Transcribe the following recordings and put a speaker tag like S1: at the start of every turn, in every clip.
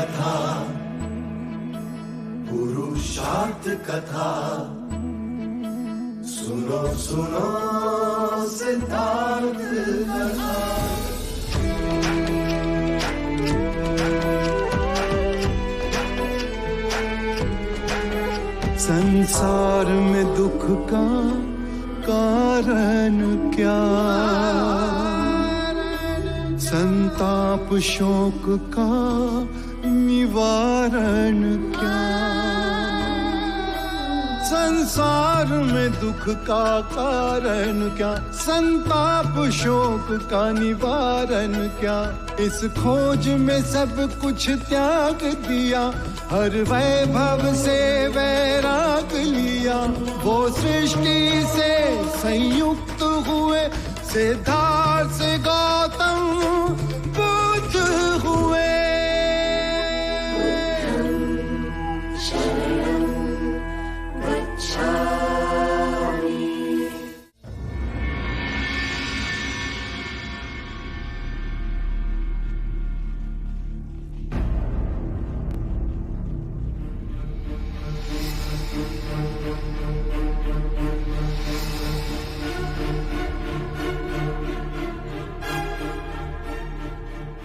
S1: कथा, पुरुषार्थ कथा, सुनो सुनो सिद्धार्थ कथा। संसार में दुख का कारण क्या, संताप शोक का निवारण क्या। संसार में दुख का कारण क्या, संताप शोक का निवारण क्या। इस खोज में सब कुछ त्याग दिया, हर वैभव से वैराग लिया। वो सृष्टि से संयुक्त हुए, सिद्धार्थ से गौतम बुद्ध हुए।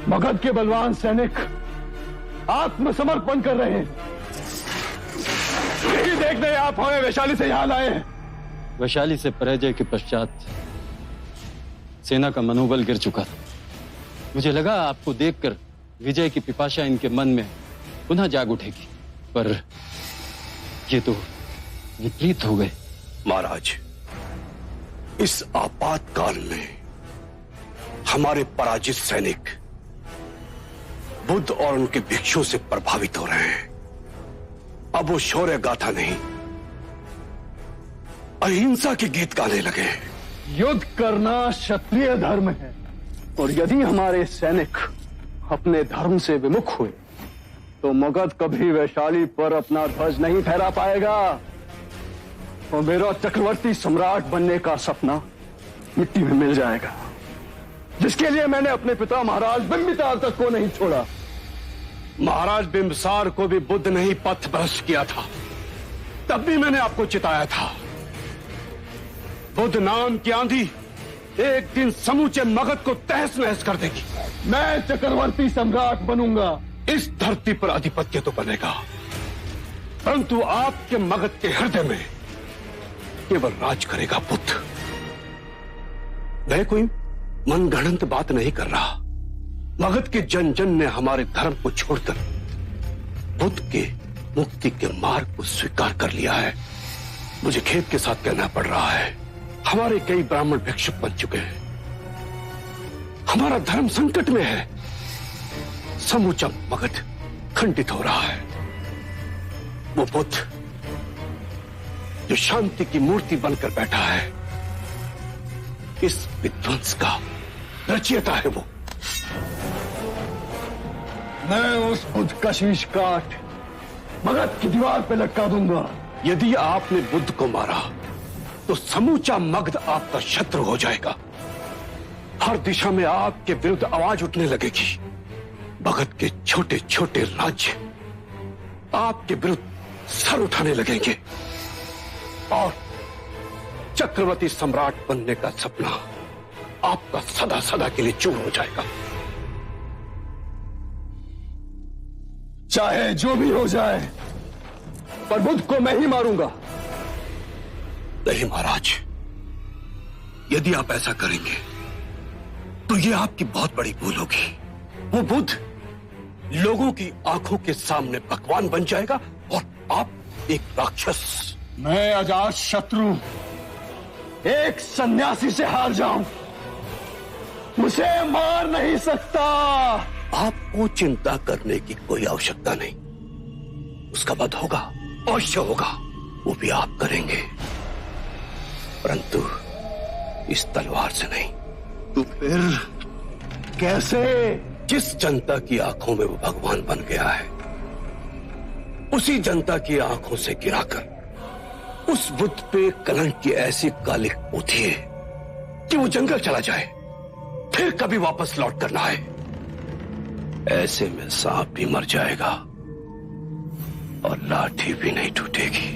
S2: मगध के बलवान सैनिक आत्मसमर्पण कर रहे हैं। यही देखने आप हमें वैशाली से यहां लाए हैं।
S3: वैशाली से पराजय के पश्चात सेना का मनोबल गिर चुका था। मुझे लगा आपको देखकर विजय की पिपाशा इनके मन में पुनः जाग उठेगी, पर ये तो विपरीत हो गए।
S4: महाराज, इस आपातकाल में हमारे पराजित सैनिक बुद्ध और उनके भिक्षुओं से प्रभावित हो रहे हैं। अब वो शौर्य गाथा नहीं, अहिंसा के गीत गाने लगे।
S2: युद्ध करना क्षत्रिय धर्म है, और यदि हमारे सैनिक अपने धर्म से विमुख हुए तो मगध कभी वैशाली पर अपना ध्वज नहीं फहरा पाएगा, और मेरा चक्रवर्ती सम्राट बनने का सपना मिट्टी में मिल जाएगा, जिसके लिए मैंने अपने पिता महाराज बिंबिसार तक को नहीं छोड़ा।
S4: महाराज बिंबिसार को भी बुद्ध ने ही पथ भ्रष्ट किया था, तब भी मैंने आपको चिताया था। बुद्ध नाम की आंधी एक दिन समूचे मगध को तहस नहस कर देगी।
S2: मैं चक्रवर्ती सम्राट बनूंगा।
S4: इस धरती पर आधिपत्य तो बनेगा, परंतु आपके मगध के हृदय में केवल राज करेगा बुद्ध। मैं कोई मनगढ़ंत बात नहीं कर रहा। मगध के जन जन ने हमारे धर्म को छोड़कर बुद्ध के मुक्ति के मार्ग को स्वीकार कर लिया है। मुझे खेद के साथ कहना पड़ रहा है, हमारे कई ब्राह्मण भिक्षुक बन चुके हैं। हमारा धर्म संकट में है। समूचा मगध खंडित हो रहा है। वो बुद्ध जो शांति की मूर्ति बनकर बैठा है, इस विध्वंस का रचयिता है वो।
S2: मैं उस बुद्ध का शीश काट मगध की दीवार पे लटका दूंगा।
S4: यदि आपने बुद्ध को मारा तो समूचा मगध आपका शत्रु हो जाएगा। हर दिशा में आपके विरुद्ध आवाज उठने लगेगी। मगध के छोटे छोटे राज्य आपके विरुद्ध सर उठाने लगेंगे, और चक्रवर्ती सम्राट बनने का सपना आपका सदा सदा के लिए चूर हो जाएगा।
S2: चाहे जो भी हो जाए, पर बुद्ध को मैं ही मारूंगा।
S4: नहीं महाराज, यदि आप ऐसा करेंगे तो यह आपकी बहुत बड़ी भूल होगी। वो बुद्ध लोगों की आंखों के सामने भगवान बन जाएगा और आप एक राक्षस।
S2: मैं अजात शत्रु एक सन्यासी से हार जाऊं, मुझे मार नहीं सकता।
S4: आपको चिंता करने की कोई आवश्यकता नहीं। उसका वध होगा, अवश्य होगा, वो भी आप करेंगे, परंतु इस तलवार से नहीं।
S2: तो फिर कैसे?
S4: जिस जनता की आंखों में वो भगवान बन गया है, उसी जनता की आंखों से गिराकर उस बुद्ध पे कलंक की ऐसी कालिक पोथिए कि वो जंगल चला जाए, फिर कभी वापस लौट कर ना आए। ऐसे में सांप भी मर जाएगा और लाठी भी नहीं टूटेगी।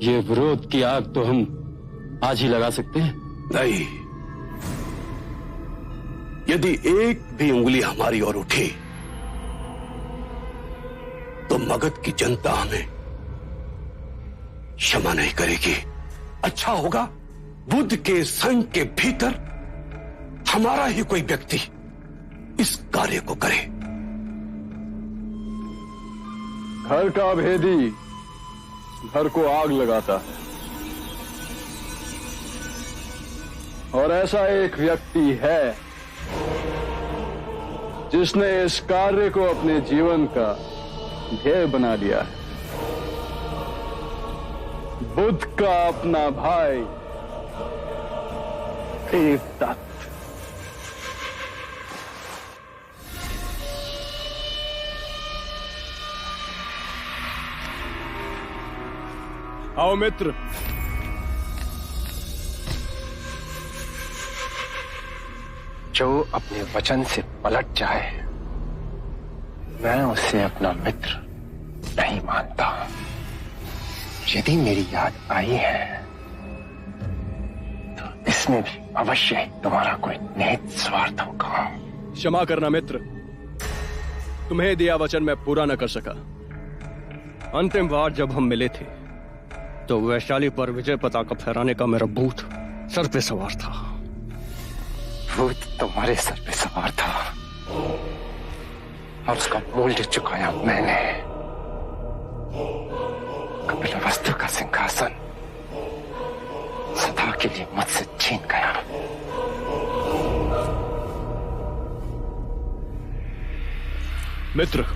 S3: ये विरोध की आग तो हम आज ही लगा सकते हैं।
S4: नहीं, यदि एक भी उंगली हमारी ओर उठी तो मगध की जनता हमें क्षमा नहीं करेगी। अच्छा होगा बुद्ध के संघ के भीतर हमारा ही कोई व्यक्ति इस कार्य को करे।
S2: घर का भेदी घर को आग लगाता है, और ऐसा एक व्यक्ति है जिसने इस कार्य को अपने जीवन का ध्येय बना लिया है। बुद्ध का अपना भाई देवदत्त।
S5: आओ मित्र,
S6: जो अपने वचन से पलट जाए मैं उसे अपना मित्र नहीं मानता। यदि मेरी याद आई है तो इसमें भी अवश्य ही तुम्हारा कोई निहित स्वार्थ होगा।
S5: क्षमा करना मित्र, तुम्हें दिया वचन मैं पूरा न कर सका। अंतिम बार जब हम मिले थे तो वैशाली पर विजय पताका फहराने का मेरा भूत सर पे सवार था।
S6: भूत तुम्हारे सर पे सवार था और उसका मूल्य चुकाया मैंने। कपिलवस्तु का सिंहासन सदा के लिए मुझसे छीन गया।
S5: मित्र,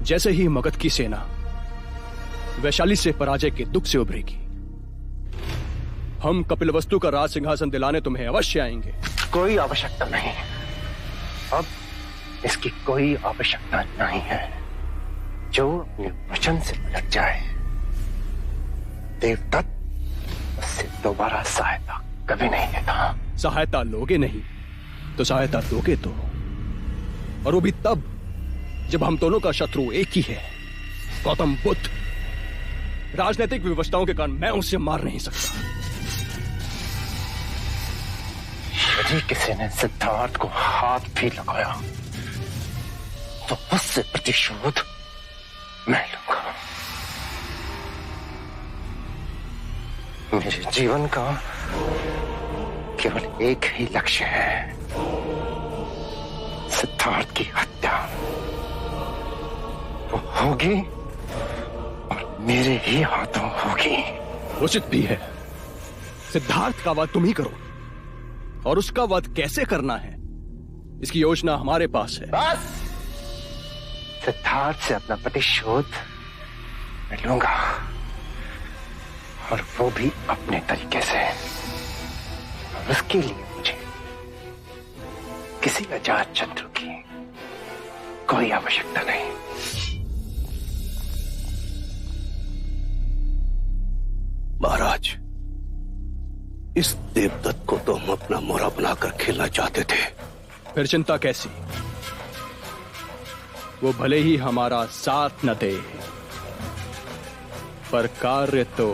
S5: जैसे ही मगध की सेना वैशाली से पराजय के दुख से उभरेगी, हम कपिलवस्तु का राज सिंहासन दिलाने तुम्हें अवश्य आएंगे।
S6: कोई आवश्यकता नहीं, अब इसकी कोई आवश्यकता नहीं है। जो अपने वचन से पलट जाए देवदत्त उससे दोबारा सहायता कभी नहीं देता।
S5: सहायता लोगे नहीं तो सहायता दोगे तो, और वो भी तब जब हम दोनों का शत्रु एक ही है, गौतम बुद्ध। राजनीतिक विवशताओं के कारण मैं उसे मार नहीं सकता।
S6: यदि किसी ने सिद्धार्थ को हाथ भी लगाया तो उससे प्रतिशोध मैं लूंगा। मेरे जीवन का केवल एक ही लक्ष्य है, सिद्धार्थ की हत्या। वो होगी और मेरे ही हाथों होगी।
S5: उचित भी है, सिद्धार्थ का वध तुम ही करो, और उसका वध कैसे करना है इसकी योजना हमारे पास है।
S6: बस सिद्धार्थ से अपना प्रतिशोध मैं लूंगा, और वो भी अपने तरीके से। और उसके लिए मुझे किसी अजात शत्रु की कोई आवश्यकता नहीं।
S4: महाराज, इस देवदत्त को तो हम अपना मोहरा बनाकर खेलना चाहते थे।
S5: फिर चिंता कैसी? वो भले ही हमारा साथ न दे, पर कार्य तो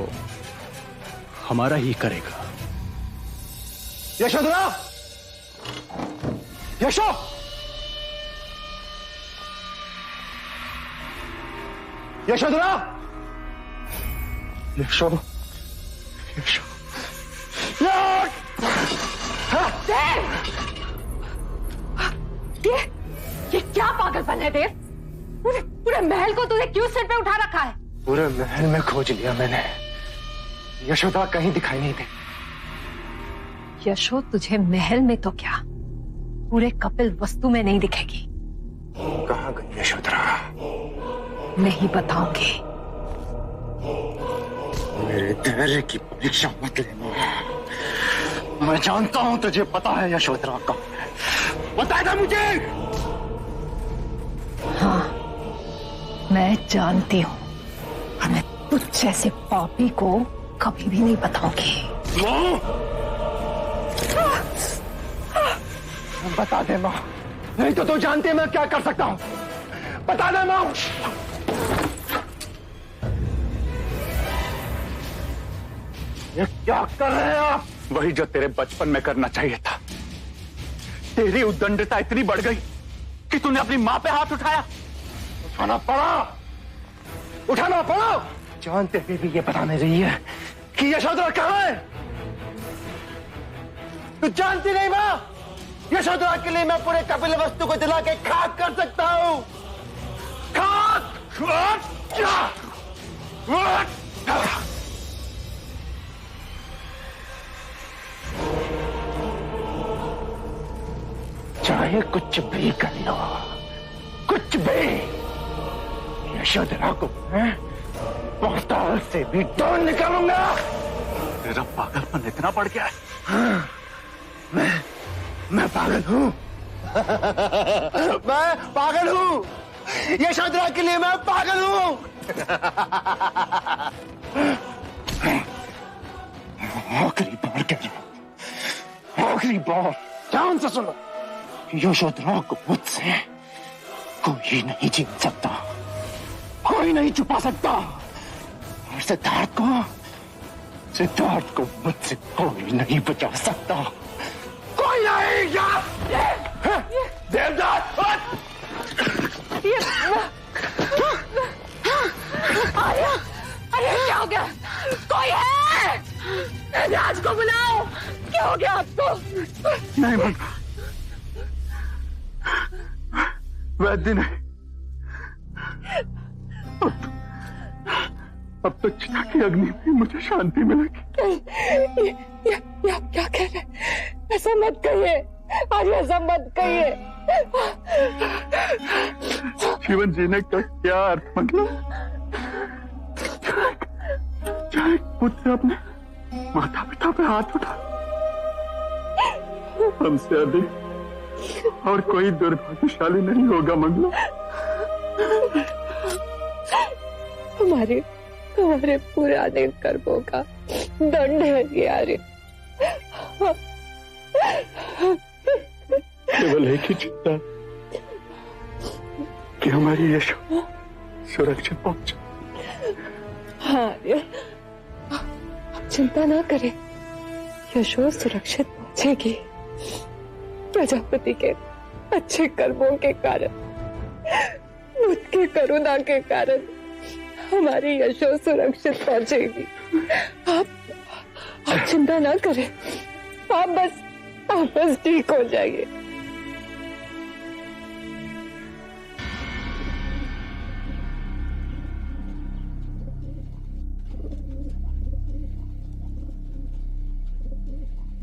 S5: हमारा ही करेगा।
S2: यशोधरा! यशो! यशोधरा!
S6: यशो, यशो,
S7: ये क्या पागलपन है देव? पूरे महल को तूने क्यों सिर पे उठा रखा है?
S6: पूरे महल में खोज लिया मैंने, यशोदा कहीं दिखाई नहीं दी।
S7: यशो, तुझे महल में तो क्या, पूरे कपिल वस्तु में नहीं दिखेगी।
S6: कहाँ गई यशोधरा?
S7: नहीं बताऊंगी।
S6: मेरे धैर्य की परीक्षा मत लेना। मैं जानता हूं तुझे पता है यशोधरा कौन है। बताएगा मुझे?
S7: हाँ, मैं जानती हूँ, और मैं तुझ जैसे पापी को कभी भी नहीं बताऊंगी।
S6: बता दे माँ, नहीं तो तू जानती है मैं क्या कर सकता हूँ। बता दे माँ। ये क्या कर रहे हैं आप?
S8: वही जो तेरे बचपन में करना चाहिए था। तेरी उद्दंडता इतनी बढ़ गई कि तूने अपनी मां पे हाथ उठाया।
S6: उठाना पड़ा, उठाना पड़ा। जानते हुए भी ये बता नहीं रही है कि यशोधरा कहाँ है। तू जानती नहीं मां, यशोधरा के लिए मैं पूरे कपिल वस्तु को जला के खाक कर सकता हूं। खाक। चाहे कुछ भी कर लो, कुछ भी, यशोधरा को मैं पाताल से भी ढूंढ निकालूंगा।
S8: तेरा पागलपन इतना बढ़ गया है।
S6: हाँ, मैं पागल हूं। मैं पागल हूं। यशोधरा के लिए मैं पागल हूं। आखिरी बार कह रहा हूं, आखिरी बार ध्यान से सुनो। यशोधरा को मुझसे कोई नहीं छीन सकता, कोई नहीं छुपा सकता। और सिद्धार्थ को मुझसे कोई नहीं बचा सकता, कोई नहीं। देवदास,
S7: आर्या, अरे क्या हो गया? कोई है? राज को बुलाओ। क्या हो गया आपको?
S8: नहीं मन, वैद्य नहीं। अब तो चिता की अग्नि में मुझे शांति मिलेगी।
S7: ये आप क्या कह रहे हैं? ऐसा मत कहिए आर्या, ऐसा मत कहिए।
S8: जीवन जीने का क्या अर्थ? मतलब चाहे खुद से अपने माता पिता पे हाथ उठा, हमसे अधिक और कोई दुर्भाग्यशाली नहीं होगा मंगलो।
S7: हमारे पुराने कर्मों का दंड है ये आर्य।
S8: केवल एक ही चिंता कि हमारी यशो सुरक्षित पहुंचे।
S7: हाँ आर्य, आप चिंता ना करें, यशो सुरक्षित पहुंचेगी। प्रजापति के अच्छे कर्मों के कारण, उसकी करुणा के कारण हमारी यशो सुरक्षित पहुंचेगी। आप चिंता ना करें, आप बस ठीक हो जाइए।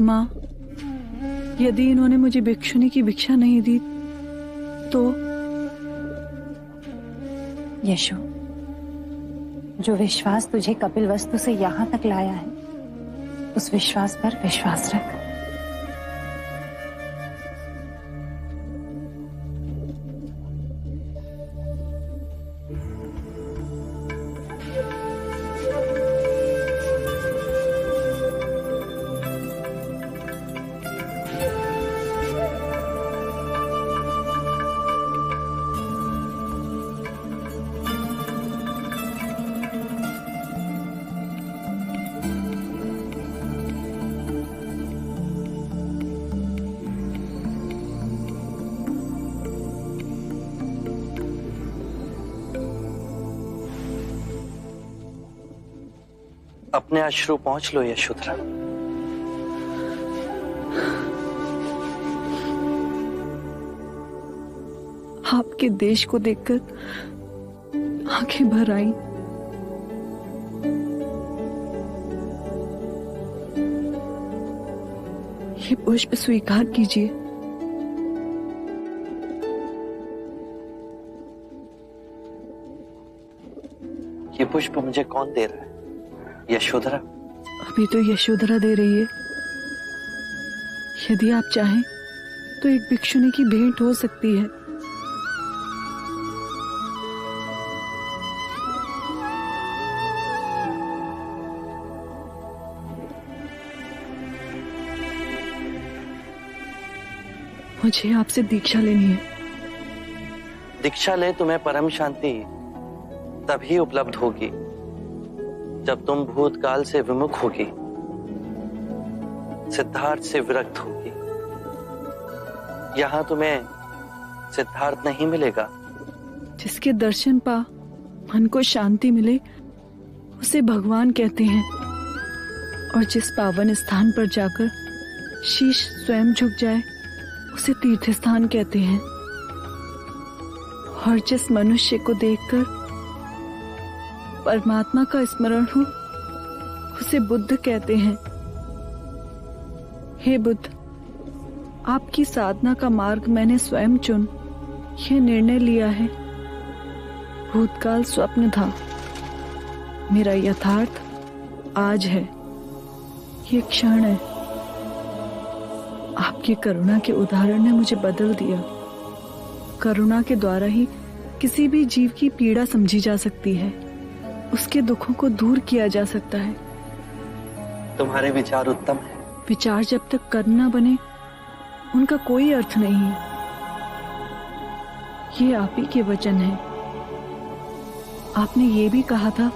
S9: माँ, यदि इन्होंने मुझे भिक्षुनी की भिक्षा नहीं दी तो?
S10: यशो, जो विश्वास तुझे कपिल वस्तु से यहाँ तक लाया है, उस विश्वास पर विश्वास रख।
S6: अपने अश्रु पहुंच लो यशोधरा।
S9: आपके देश को देखकर आंखें भर आई। ये पुष्प स्वीकार कीजिए।
S6: ये पुष्प मुझे कौन दे रहा है? यशोधरा।
S9: अभी तो यशोधरा दे रही है। यदि आप चाहें तो एक भिक्षुनी की भेंट हो सकती है। मुझे आपसे दीक्षा लेनी है।
S11: दीक्षा ले तुम्हें परम शांति तभी उपलब्ध होगी जब तुम भूतकाल से विमुख होगी, सिद्धार्थ से विरक्त होगी। यहां तुम्हें सिद्धार्थ नहीं मिलेगा।
S9: जिसके दर्शन पा मन को शांति मिले उसे भगवान कहते हैं, और जिस पावन स्थान पर जाकर शीश स्वयं झुक जाए उसे तीर्थ स्थान कहते हैं। और जिस मनुष्य को देखकर परमात्मा का स्मरण हो उसे बुद्ध कहते हैं। हे बुद्ध, आपकी साधना का मार्ग मैंने स्वयं चुन यह निर्णय लिया है। भूतकाल स्वप्न था, मेरा यथार्थ आज है, ये क्षण है। आपकी करुणा के उदाहरण ने मुझे बदल दिया। करुणा के द्वारा ही किसी भी जीव की पीड़ा समझी जा सकती है, उसके दुखों को दूर किया जा सकता है।
S11: तुम्हारे विचार उत्तम है।
S9: विचार जब तक कर्म न बने उनका कोई अर्थ नहीं है। ये आप ही के वचन है। आपने ये भी कहा था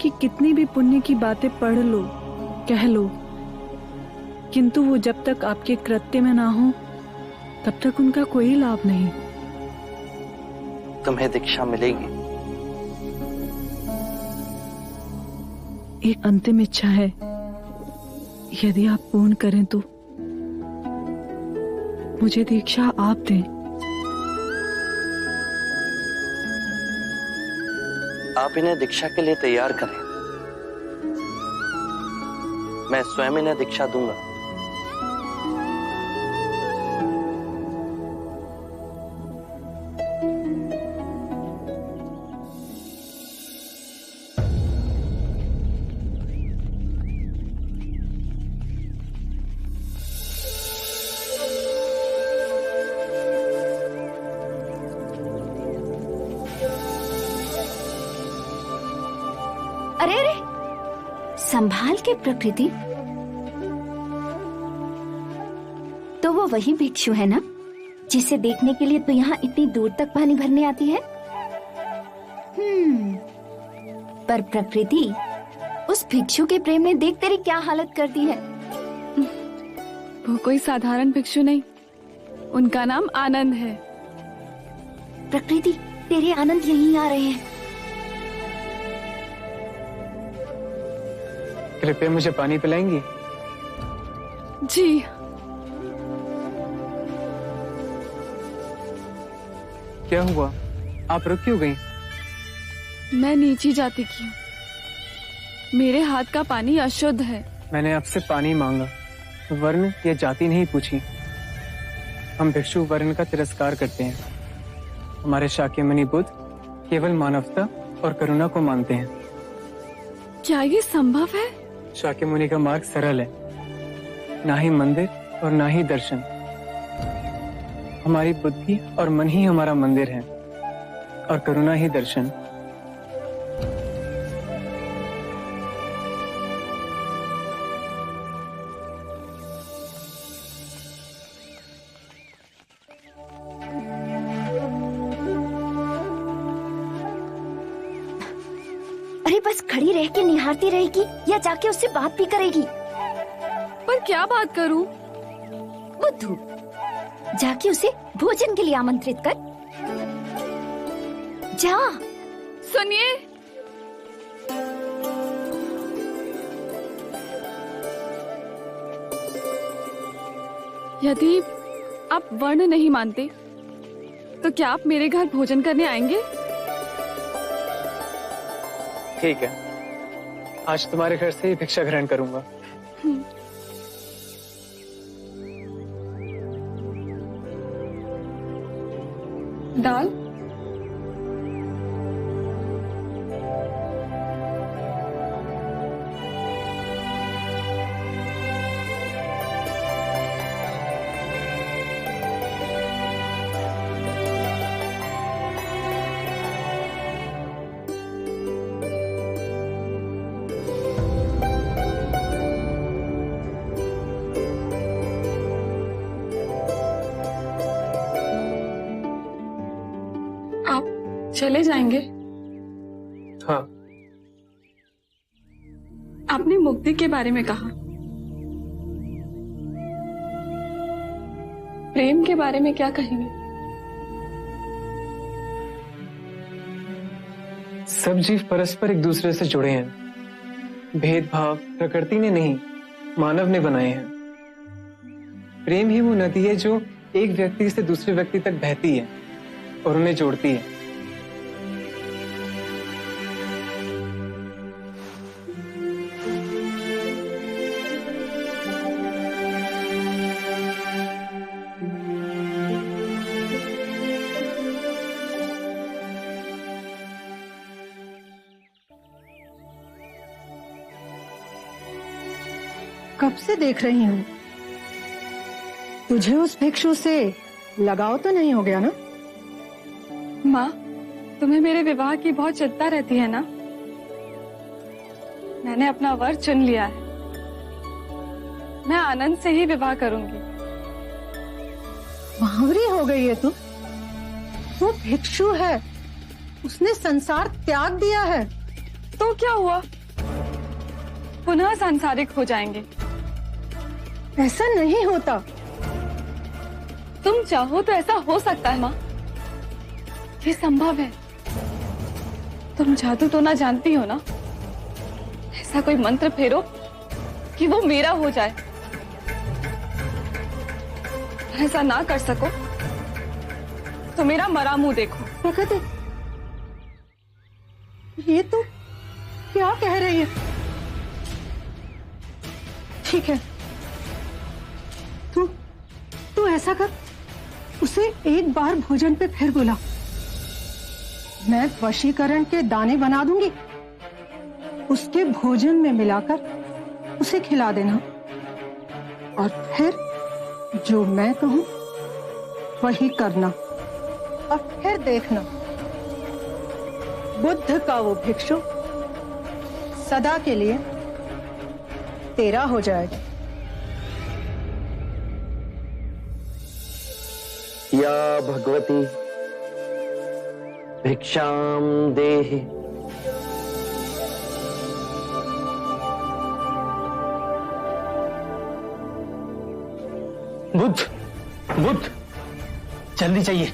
S9: कि कितनी भी पुण्य की बातें पढ़ लो, कह लो, किंतु वो जब तक आपके कृत्य में ना हो तब तक उनका कोई लाभ नहीं।
S11: तुम्हें दीक्षा मिलेगी।
S9: एक अंतिम इच्छा है, यदि आप पूर्ण करें तो मुझे दीक्षा आप दें।
S11: आप इन्हें दीक्षा के लिए तैयार करें, मैं स्वयं इन्हें दीक्षा दूंगा।
S12: अरे अरे, संभाल के प्रकृति। तो वो वही भिक्षु है ना जिसे देखने के लिए तो यहाँ इतनी दूर तक पानी भरने आती है। पर प्रकृति, उस भिक्षु के प्रेम ने देख तेरी क्या हालत कर दी है।
S13: वो कोई साधारण भिक्षु नहीं, उनका नाम आनंद है।
S12: प्रकृति, तेरे आनंद यहीं आ रहे हैं।
S14: कृपया मुझे पानी पिलाएंगी?
S13: जी।
S14: क्या हुआ, आप रुक क्यों गई?
S13: मैं नीचे जाती क्यों? मेरे हाथ का पानी अशुद्ध है।
S14: मैंने आपसे पानी मांगा, वर्ण या जाति नहीं पूछी। हम भिक्षु वर्ण का तिरस्कार करते हैं। हमारे शाक्यमुनि बुद्ध केवल मानवता और करुणा को मानते हैं।
S13: क्या ये संभव है?
S14: शाक्यमुनि का मार्ग सरल है, ना ही मंदिर और ना ही दर्शन। हमारी बुद्धि और मन ही हमारा मंदिर है और करुणा ही दर्शन।
S12: अरे बस खड़ी रह के निहारती रहेगी या जाके उससे बात भी करेगी?
S13: पर क्या बात करूं?
S12: बुद्धू, जाके उसे भोजन के लिए आमंत्रित कर। जा।
S13: सुनिए, यदि आप वर्ण नहीं मानते तो क्या आप मेरे घर भोजन करने आएंगे?
S14: ठीक है, आज तुम्हारे घर से ही भिक्षा ग्रहण करूंगा।
S13: दाल? चले जाएंगे?
S14: हाँ।
S13: आपने मुक्ति के बारे में कहा, प्रेम के बारे में क्या कहेंगे?
S14: सब जीव परस्पर एक दूसरे से जुड़े हैं। भेदभाव प्रकृति ने नहीं, मानव ने बनाए हैं। प्रेम ही वो नदी है जो एक व्यक्ति से दूसरे व्यक्ति तक बहती है और उन्हें जोड़ती है।
S15: कब से देख रही हूँ, तुझे उस भिक्षु से लगाव तो नहीं हो गया ना?
S13: माँ, तुम्हें मेरे विवाह की बहुत चिंता रहती है ना? मैंने अपना वर चुन लिया है। मैं आनंद से ही विवाह करूंगी।
S15: बावरी हो गई है तू। वो भिक्षु है, उसने संसार त्याग दिया है।
S13: तो क्या हुआ, पुनः सांसारिक हो जाएंगे?
S15: ऐसा नहीं होता।
S13: तुम चाहो तो ऐसा हो सकता है माँ, ये संभव है। तुम जादू तो ना जानती हो ना? ऐसा कोई मंत्र फेरो कि वो मेरा हो जाए। ऐसा ना कर सको तो मेरा मरा मुंह देखो।
S15: प्रकृति, ये तो क्या कह रही है? ठीक है, तू ऐसा कर, उसे एक बार भोजन पे फिर बुला। मैं वशीकरण के दाने बना दूंगी, उसके भोजन में मिलाकर उसे खिला देना, और फिर जो मैं कहूं वही करना, और फिर देखना बुद्ध का वो भिक्षु सदा के लिए तेरा हो जाएगा।
S11: या भगवती भिक्षाम देहि।
S6: बुद्ध, बुद्ध, जल्दी चाहिए,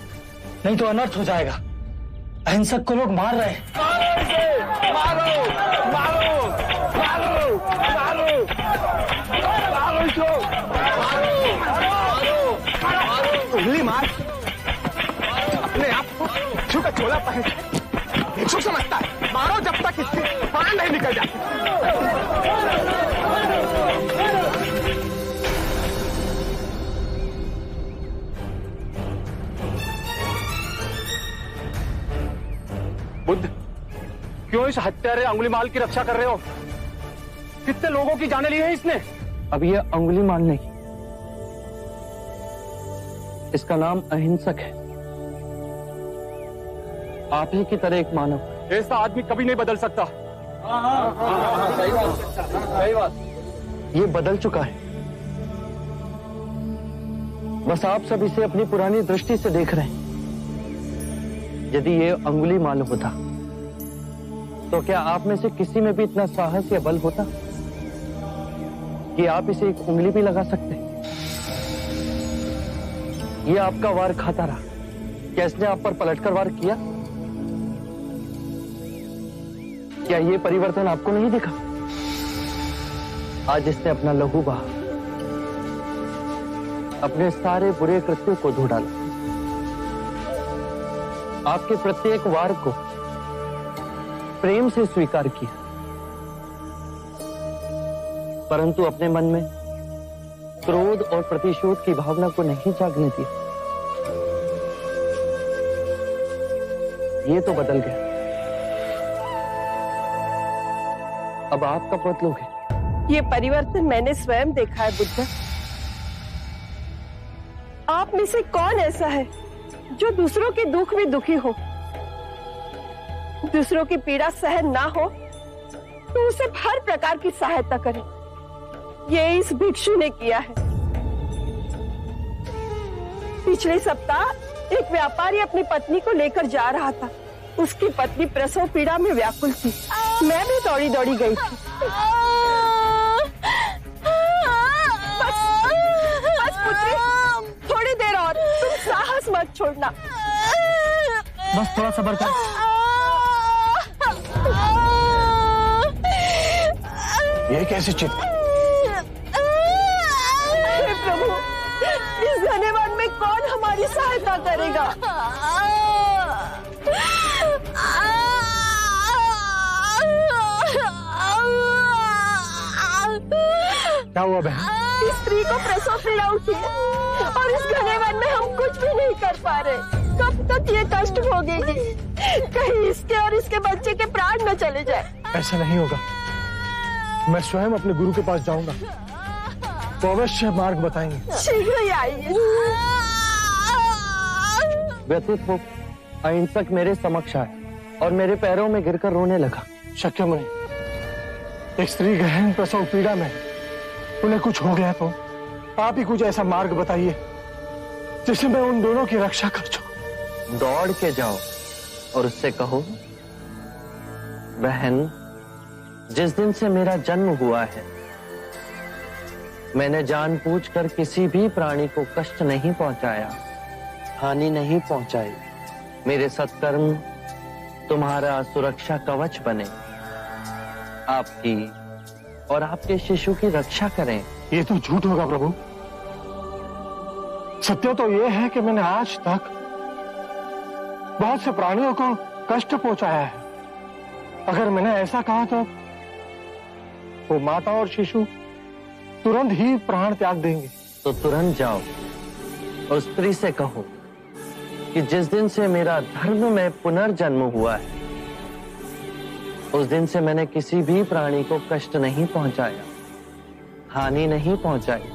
S6: नहीं तो अनर्थ हो जाएगा। अहिंसक को लोग मार रहे हैं।
S4: मारो, मारो, मारो, मारो, मारो इसको, उंगली मार, अपने आप को भिक्षु का चोला पहन भिक्षु समझता है। मारो जब तक इसकी प्राण नहीं निकल जाती।
S2: बुद्ध, क्यों इस हत्यारे अंगुलीमाल की रक्षा कर रहे हो? कितने लोगों की जाने ली है इसने?
S11: अब ये अंगुलीमाल नहीं, इसका नाम अहिंसक है। आप ही की तरह एक मानव।
S2: ऐसा आदमी कभी नहीं बदल सकता।
S11: सही बात, सही बात। ये बदल चुका है, बस आप सब इसे अपनी पुरानी दृष्टि से देख रहे हैं। यदि ये अंगुलीमाल होता तो क्या आप में से किसी में भी इतना साहस या बल होता कि आप इसे एक उंगली भी लगा सकते? ये आपका वार खाता रहा, क्या इसने आप पर पलटकर वार किया? क्या ये परिवर्तन आपको नहीं दिखा? आज इसने अपना लहू बहा, अपने सारे बुरे कृत्यों को धो डाला। आपके प्रत्येक वार को प्रेम से स्वीकार किया, परंतु अपने मन में क्रोध और प्रतिशोध की भावना को नहीं जागने दिया। ये तो बदल गया, अब आप कब बदलोगे?
S16: ये परिवर्तन मैंने स्वयं देखा है बुद्ध। आप में से कौन ऐसा है जो दूसरों के दुख में दुखी हो, दूसरों की पीड़ा सहन ना हो तो उसे हर प्रकार की सहायता करे? ये इस भिक्षु ने किया है। पिछले सप्ताह एक व्यापारी अपनी पत्नी को लेकर जा रहा था। उसकी पत्नी प्रसव पीड़ा में व्याकुल थी। मैं भी दौड़ी दौड़ी गई थी। बस पुत्री, थोड़ी देर और, तुम साहस मत छोड़ना।
S6: बस थोड़ा सब्र कर।
S1: ये कैसे चित?
S16: हे प्रभु, इस घने वन में कौन हमारी सहायता करेगा?
S6: क्या हुआ बहन?
S16: इस स्त्री को प्रसव पीड़ा उठी है और इस घने वन में हम कुछ भी नहीं कर पा रहे। कब तक ये कष्ट भोगेगी? कहीं इसके और इसके बच्चे के प्राण न चले जाए।
S6: ऐसा नहीं होगा, मैं स्वयं अपने गुरु के पास जाऊंगा, तो अवश्य मार्ग बताएंगे।
S16: शीघ्र ही आइए।
S11: व्यथित हो अहिंसक मेरे समक्ष आए और मेरे पैरों में गिरकर रोने लगा।
S6: शक्यमुनि, एक स्त्री गहन प्रसव पीड़ा में, उन्हें कुछ हो गया तो आप ही कुछ ऐसा मार्ग बताइए जिससे मैं उन दोनों की रक्षा कर सकूं।
S11: दौड़ के जाओ और उससे कहो, बहन, जिस दिन से मेरा जन्म हुआ है मैंने जानबूझकर किसी भी प्राणी को कष्ट नहीं पहुंचाया, हानि नहीं पहुंचाई। मेरे सत्कर्म तुम्हारा सुरक्षा कवच बने, आपकी और आपके शिशु की रक्षा करें।
S6: ये तो झूठ होगा प्रभु। सत्य तो ये है कि मैंने आज तक बहुत से प्राणियों को कष्ट पहुंचाया है। अगर मैंने ऐसा कहा तो वो माता और शिशु तुरंत ही प्राण त्याग देंगे।
S11: तो तुरंत जाओ और स्त्री से कहो कि जिस दिन से मेरा धर्म में पुनर्जन्म हुआ है उस दिन से मैंने किसी भी प्राणी को कष्ट नहीं पहुंचाया, हानि नहीं पहुंचाई।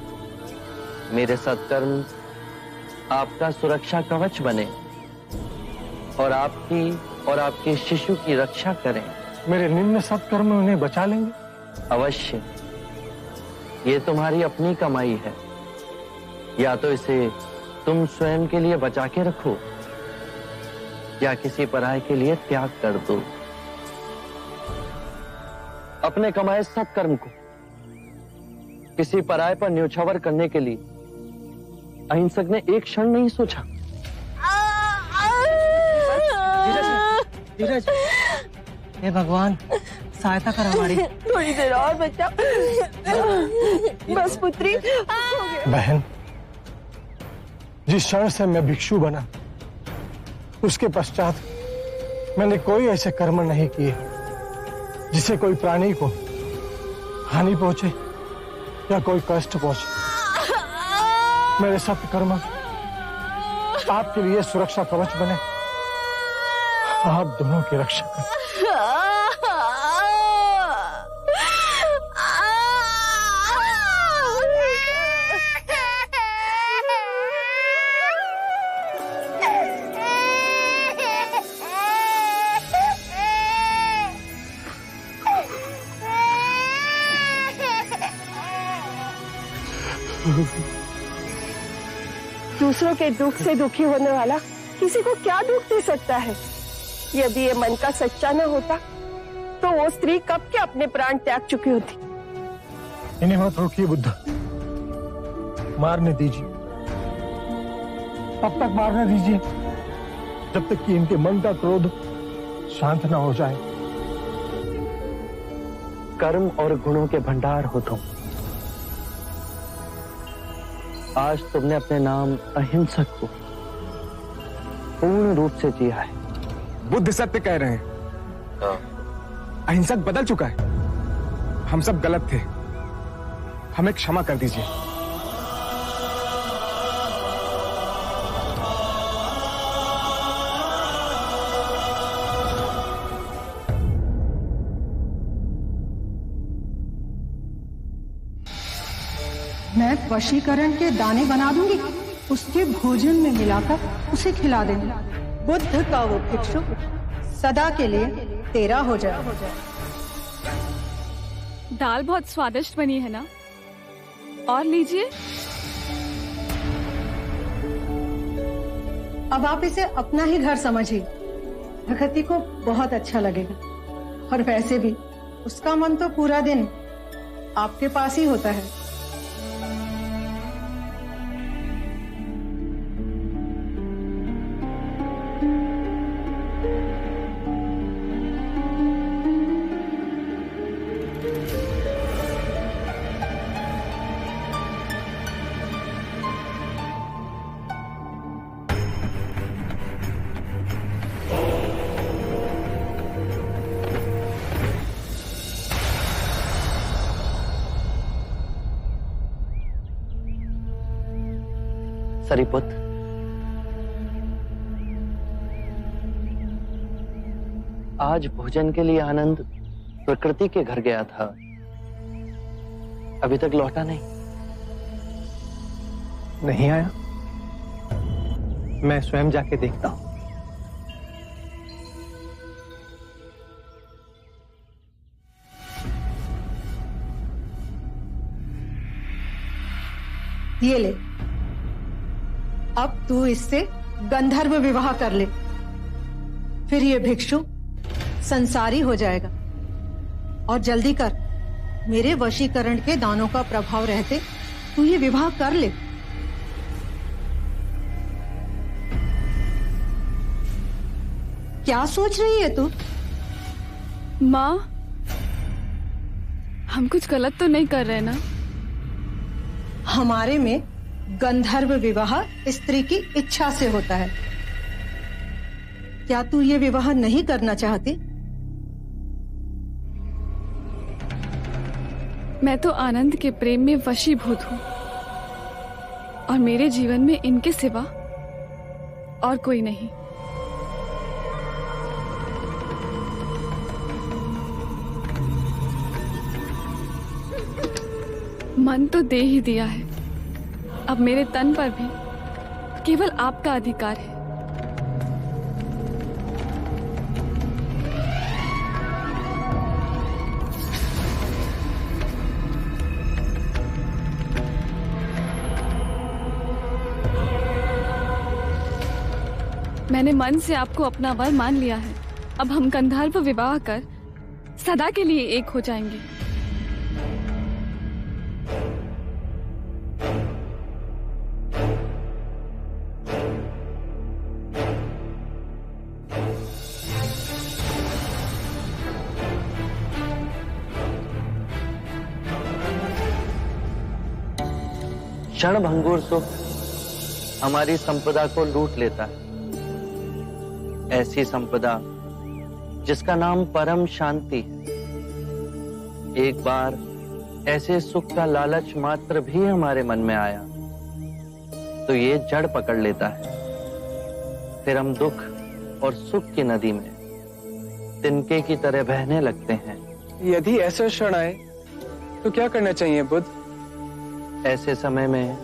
S11: मेरे सत्कर्म आपका सुरक्षा कवच बने और आपकी और आपके शिशु की रक्षा करें।
S6: मेरे निम्न सत्कर्म उन्हें बचा लेंगे?
S11: अवश्य। ये तुम्हारी अपनी कमाई है, या तो इसे तुम स्वयं के लिए बचा के रखो या किसी पराये के लिए त्याग कर दो। अपने कमाए सत्कर्म को किसी पराये पर न्योछावर करने के लिए अहिंसक ने एक क्षण नहीं सोचा।
S17: धीरज, हे भगवान, सहायता कर हमारी।
S16: थोड़ी देर और बच्चा। बस पुत्री।
S6: बहन, जिस क्षण से मैं भिक्षु बना उसके पश्चात मैंने कोई ऐसे कर्म नहीं किए जिससे कोई प्राणी को हानि पहुंचे या कोई कष्ट पहुंचे। मेरे सत्य कर्म आपके लिए सुरक्षा कवच बने, आप दोनों की रक्षा करें।
S16: दूसरों के दुख से दुखी होने वाला किसी को क्या दुख दे सकता है? यदि ये मन का सच्चा न होता तो वो स्त्री कब के अपने प्राण त्याग चुकी होती।
S6: इन्हें मत रोकिए बुद्ध, मारने दीजिए। तब तक मारने दीजिए जब तक कि इनके मन का क्रोध शांत न हो जाए।
S11: कर्म और गुणों के भंडार हो तुम। आज तुमने अपने नाम अहिंसक को पूर्ण रूप से जिया है।
S5: बुद्ध सत्य कह रहे हैं। अहिंसक बदल चुका है। हम सब गलत थे, हमें क्षमा कर दीजिए।
S15: मैं वशीकरण के दाने बना दूंगी, उसके भोजन में मिलाकर उसे खिला देंगे। बुद्ध का वो भिक्षु सदा के लिए तेरा हो जाए।
S13: दाल बहुत स्वादिष्ट बनी है ना? और लीजिए।
S15: अब आप इसे अपना ही घर समझिए। प्रकृति को बहुत अच्छा लगेगा। और वैसे भी उसका मन तो पूरा दिन आपके पास ही होता है।
S11: सरीपुत, आज भोजन के लिए आनंद प्रकृति के घर गया था, अभी तक लौटा नहीं।
S14: नहीं आया? मैं स्वयं जाके देखता हूं।
S15: ये ले, अब तू इससे गंधर्व विवाह कर ले, फिर ये भिक्षु संसारी हो जाएगा। और जल्दी कर, मेरे वशीकरण के दानों का प्रभाव रहते तू ये विवाह कर ले। क्या सोच रही है तू?
S13: माँ, हम कुछ गलत तो नहीं कर रहे ना?
S15: हमारे में गंधर्व विवाह स्त्री की इच्छा से होता है। क्या तू ये विवाह नहीं करना चाहती?
S13: मैं तो आनंद के प्रेम में वशीभूत हूँ और मेरे जीवन में इनके सिवा और कोई नहीं। मन तो दे ही दिया है, अब मेरे तन पर भी केवल आपका अधिकार है। मैंने मन से आपको अपना वर मान लिया है। अब हम गंधर्व विवाह कर सदा के लिए एक हो जाएंगे।
S11: क्षण भंगुर सुख हमारी संपदा को लूट लेता है। ऐसी संपदा जिसका नाम परम शांति है। एक बार ऐसे सुख का लालच मात्र भी हमारे मन में आया तो ये जड़ पकड़ लेता है। फिर हम दुख और सुख की नदी में तिनके की तरह बहने लगते हैं।
S14: यदि ऐसा क्षण आए तो क्या करना चाहिए बुद्ध?
S11: ऐसे समय में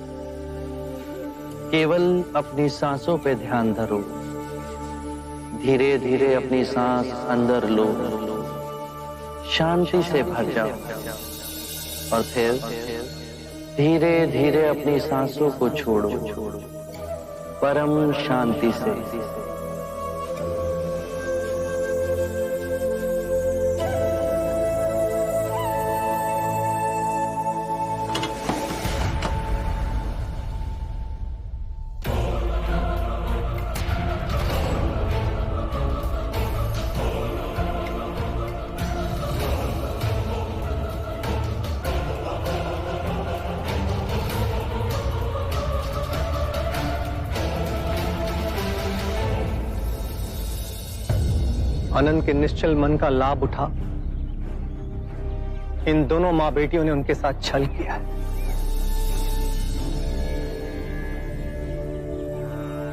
S11: केवल अपनी सांसों पे ध्यान धरो। धीरे धीरे अपनी सांस अंदर लो, शांति से भर जाओ और फिर धीरे धीरे अपनी सांसों को छोड़ो परम शांति से। आनंद के निश्चल मन का लाभ उठा इन दोनों मां बेटियों ने उनके साथ छल किया है।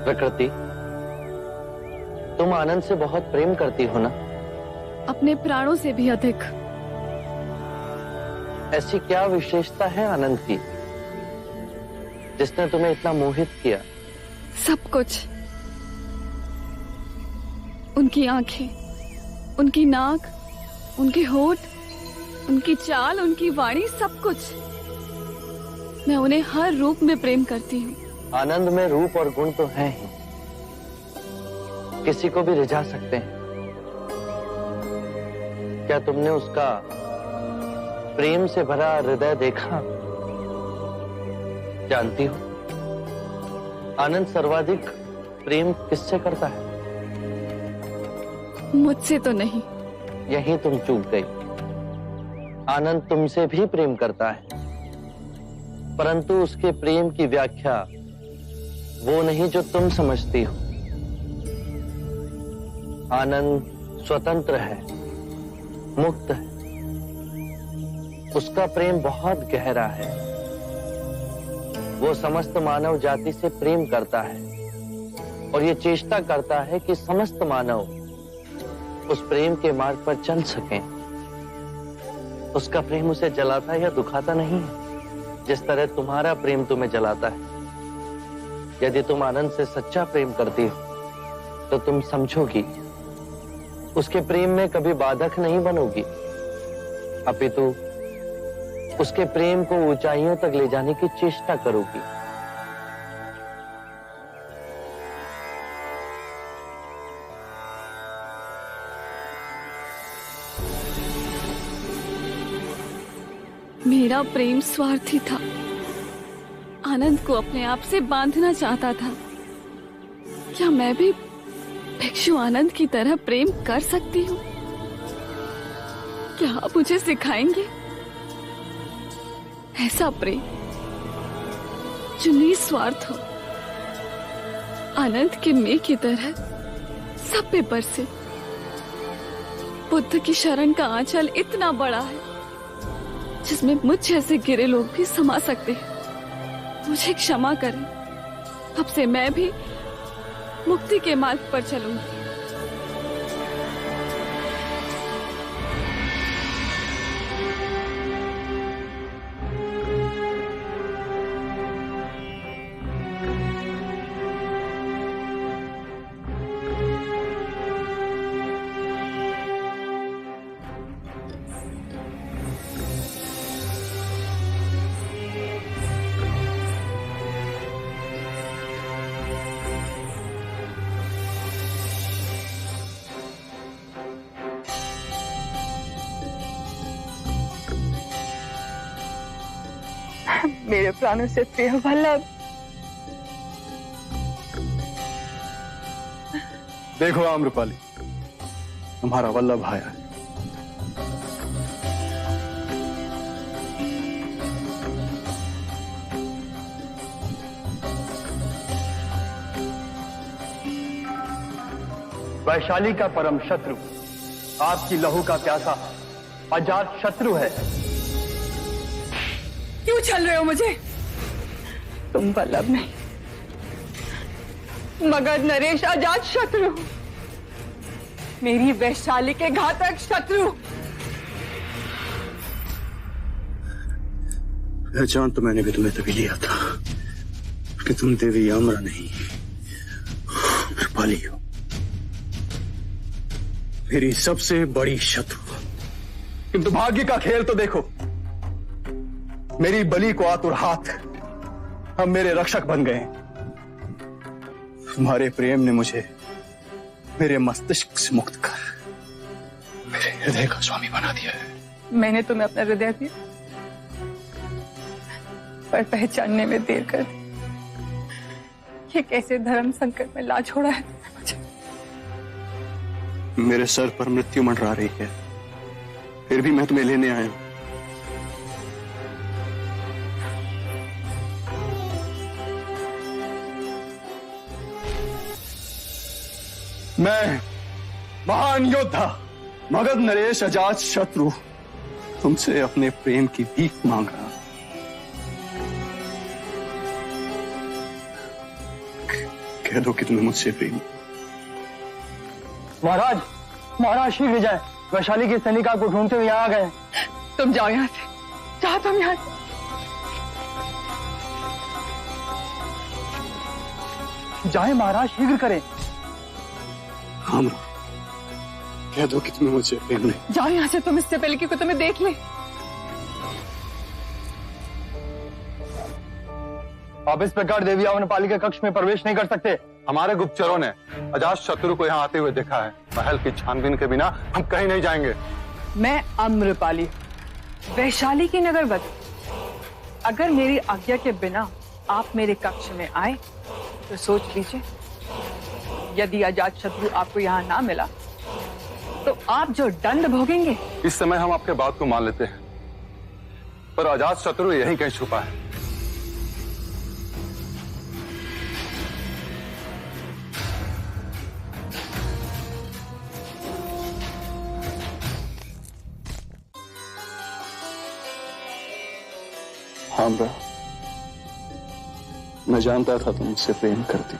S11: प्रकृति, तुम आनंद से बहुत प्रेम करती हो ना?
S13: अपने प्राणों से भी अधिक।
S11: ऐसी क्या विशेषता है आनंद की जिसने तुम्हें इतना मोहित किया?
S13: सब कुछ। उनकी आंखें, उनकी नाक, उनके होठ, उनकी चाल, उनकी वाणी, सब कुछ। मैं उन्हें हर रूप में प्रेम करती हूँ।
S11: आनंद में रूप और गुण तो हैं ही, किसी को भी रिझा सकते हैं। क्या तुमने उसका प्रेम से भरा हृदय देखा? जानती हो आनंद सर्वाधिक प्रेम किससे करता है?
S13: मुझसे तो नहीं।
S11: यही तुम चूक गई। आनंद तुमसे भी प्रेम करता है, परंतु उसके प्रेम की व्याख्या वो नहीं जो तुम समझती हो। आनंद स्वतंत्र है, मुक्त है। उसका प्रेम बहुत गहरा है। वो समस्त मानव जाति से प्रेम करता है और ये चेष्टा करता है कि समस्त मानव उस प्रेम के मार्ग पर चल सकें। उसका प्रेम उसे जलाता या दुखाता नहीं है, जिस तरह तुम्हारा प्रेम तुम्हें जलाता है। यदि तुम आनंद से सच्चा प्रेम करती हो तो तुम समझोगी, उसके प्रेम में कभी बाधक नहीं बनोगी, अपितु उसके प्रेम को ऊंचाइयों तक ले जाने की चेष्टा करोगी।
S13: मेरा प्रेम स्वार्थी था, आनंद को अपने आप से बांधना चाहता था। क्या मैं भी भिक्षु आनंद की तरह प्रेम कर सकती हूँ? क्या आप मुझे सिखाएंगे ऐसा प्रेम जो निस्वार्थ हो, आनंद के मेघ की तरह सब पे बरसे? बुद्ध की शरण का आंचल इतना बड़ा है जिसमें मुझ जैसे गिरे लोग भी समा सकते हैं। मुझे क्षमा करें, अब से मैं भी मुक्ति के मार्ग पर चलूंगी।
S16: मेरे प्राणों से प्रिय वल्लभ,
S2: देखो आम्रपाली, तुम्हारा वल्लभ आया है।
S11: वैशाली का परम शत्रु, आपकी लहू का प्यासा अजात शत्रु है।
S16: क्यों छल रहे हो मुझे? तुम वल्लभ नहीं, मगध नरेश अजात शत्रु, मेरी वैशाली के घातक शत्रु।
S1: पहचान तो मैंने भी तुम्हें तभी लिया था कि तुम देवी अमरा नहीं, कृपाली हो, मेरी सबसे बड़ी शत्रु।
S2: किंतु भाग्य का खेल तो देखो, मेरी बलि को आतुर हाथ अब मेरे रक्षक बन गए। तुम्हारे प्रेम ने मुझे मेरे मस्तिष्क से मुक्त कर मेरे हृदय का स्वामी बना दिया है।
S16: मैंने तुम्हें अपना हृदय दिया, पर पहचानने में देर कर दी। ये कैसे धर्म संकट में ला छोड़ा है मुझे।
S1: मेरे सर पर मृत्यु मंडरा रही है, फिर भी मैं तुम्हें लेने आया हूं।
S2: मैं महान योद्धा मगध नरेश अजात शत्रु तुमसे अपने प्रेम की भीख मांग रहा। कह दो कि तुम्हें मुझसे प्रेम।
S11: महाराज, महाराज श्री विजय वैशाली की सैनिका को ढूंढते हुए यहाँ आ गए।
S16: तुम जाओ यहाँ से, जाओ तुम यहाँ से।
S11: जाए महाराज, शीघ्र करें।
S1: हम कह दो कि तुम्हें मुझसे प्रेम नहीं।
S16: जाओ यहाँ से तुम, इससे पहले कि कोई तुम्हें देख ले।
S11: आप इस प्रकार देवी आम्रपाली के कक्ष में प्रवेश नहीं कर सकते।
S8: हमारे गुप्तचरों ने अजात शत्रु को यहाँ आते हुए देखा है। महल की छानबीन के बिना हम कहीं नहीं जाएंगे।
S9: मैं आम्रपाली, वैशाली की नगरवधू। अगर मेरी आज्ञा के बिना आप मेरे कक्ष में आए तो सोच लीजिए, यदि अजात शत्रु आपको यहाँ ना मिला तो आप जो दंड भोगेंगे।
S18: इस समय हम आपके बात को मान लेते हैं, पर अजात शत्रु यहीं कहीं छुपा है।
S2: आम्रा, मैं जानता था तुम मुझसे प्रेम करती।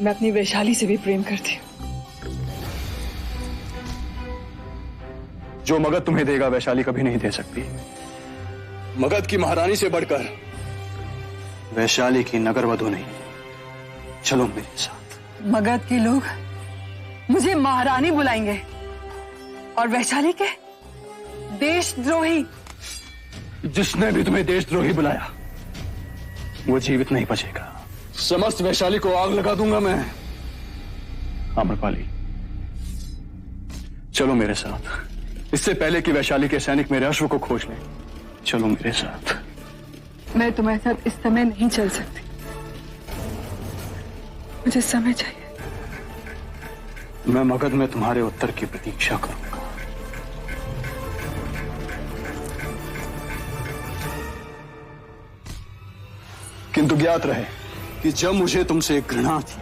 S9: मैं अपनी वैशाली से भी प्रेम करती हूँ।
S2: जो मगध तुम्हें देगा वैशाली कभी नहीं दे सकती। मगध की महारानी से बढ़कर वैशाली की नगरवधू नहीं। चलो मेरे साथ।
S9: मगध के लोग मुझे महारानी बुलाएंगे और वैशाली के देशद्रोही।
S2: जिसने भी तुम्हें देशद्रोही बुलाया वो जीवित नहीं बचेगा। समस्त वैशाली को आग लगा दूंगा मैं। आम्रपाली, चलो मेरे साथ, इससे पहले कि वैशाली के सैनिक मेरे अश्व को खोज लें। चलो मेरे साथ।
S9: मैं तुम्हारे साथ इस समय नहीं चल सकती, मुझे समय चाहिए।
S2: मैं मगध में तुम्हारे उत्तर की प्रतीक्षा करूंगा। किंतु ज्ञात रहे कि जब मुझे तुमसे घृणा थी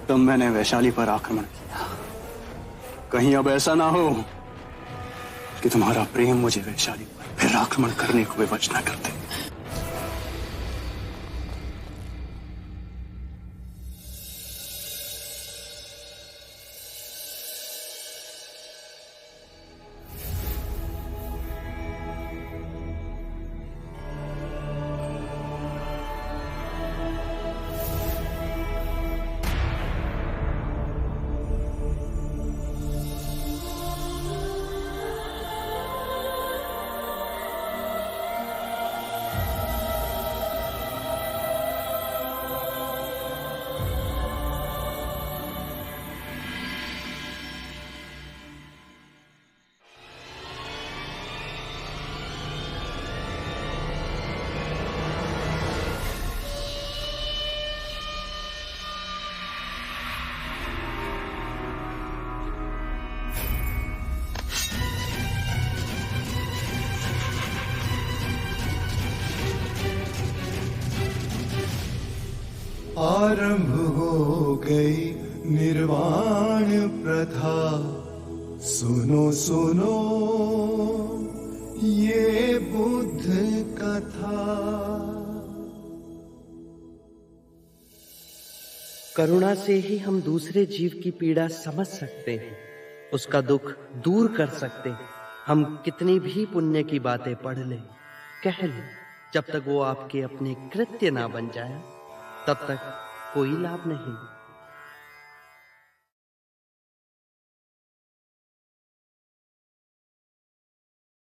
S2: तब मैंने वैशाली पर आक्रमण किया। कहीं अब ऐसा ना हो कि तुम्हारा प्रेम मुझे वैशाली पर फिर आक्रमण करने को विवश न कर दे।
S19: आरंभ हो गई निर्वाण प्रथा, सुनो सुनो ये बुद्ध कथा।
S11: करुणा से ही हम दूसरे जीव की पीड़ा समझ सकते हैं, उसका दुख दूर कर सकते हैं। हम कितनी भी पुण्य की बातें पढ़ लें, कह लें, जब तक वो आपके अपने कृत्य ना बन जाए तब तक कोई लाभ नहीं।